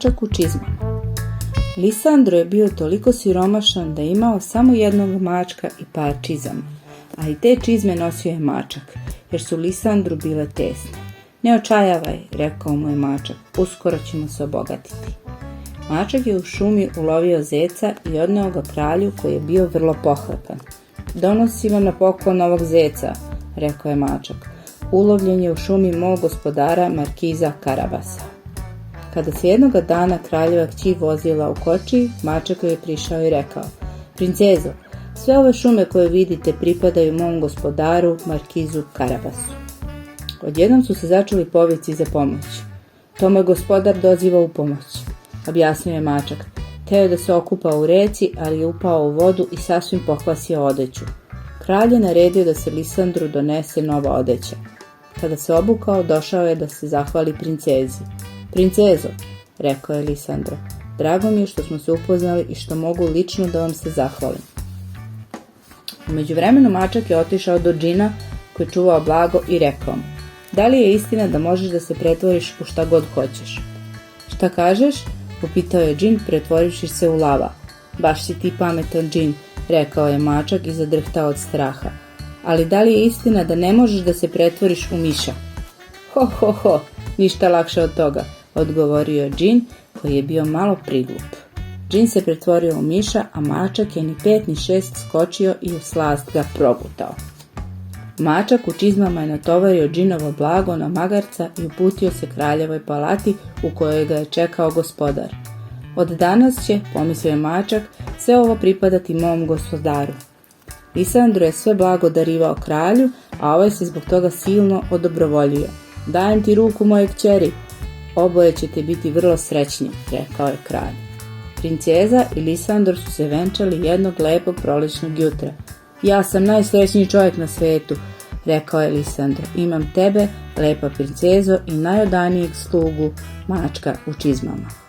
Mačak u čizmama. Lisandro je bio toliko siromašan da je imao samo jednog mačka i par čizama, a i te čizme nosio je mačak, jer su Lisandru bile tesne. Ne očajavaj, rekao mu je mačak, uskoro ćemo se obogatiti. Mačak je u šumi ulovio zeca i odneo ga kralju koji je bio vrlo pohlepan. Donosim vam na poklon ovog zeca, rekao je mačak. Ulovljen je u šumi mog gospodara Markiza Karabasa. Kada se jednoga dana kraljeva kći vozila u kočiji, mačak joj je prišao i rekao: Princezo, sve ove šume koje vidite pripadaju mom gospodaru Markizu Karabasu. Odjednom su se začuli povici za pomoć. To me gospodar doziva u pomoć, objasnio je mačak. Teo je da se okupa u reci, ali je upao u vodu i sasvim pokvasio odeću. Kralj je naredio da se Lisandru donese nova odeća. Kada se obukao, došao je da se zahvali princezi. Princezo, rekao je Lisandro, drago mi je što smo se upoznali i što mogu lično da vam se zahvalim. U međuvremenu mačak je otišao do džina koji je čuvao blago i rekao mu: Da li je istina da možeš da se pretvoriš u šta god hoćeš? Šta kažeš? Upitao je džin, pretvorivši se u lava. Baš si ti pametan džin, rekao je mačak i zadrhtao od straha. Ali da li je istina da ne možeš da se pretvoriš u miša? Ho, ho, ho, ništa lakše od toga, odgovorio džin koji je bio malo priglup. Džin se pretvorio u miša, a mačak je ni 5 ni 6 skočio i u slast ga progutao. Mačak u čizmama je natovario džinovo blago na magarca i uputio se kraljevoj palati u kojoj ga je čekao gospodar. Od danas će, pomislio je mačak, sve ovo pripadati mom gospodaru. Lisandro je sve blago darivao kralju, a ovaj se zbog toga silno odobrovoljio. Dajem ti ruku moje kćeri, oboje ćete biti vrlo srećni, rekao je kralj. Princeza i Lisandro su se venčali jednog lepog prolećnog jutra. Ja sam najsrećniji čovjek na svetu, rekao je Lisandro. Imam tebe, lepa princezo, i najodanijeg slugu, mačka u čizmama.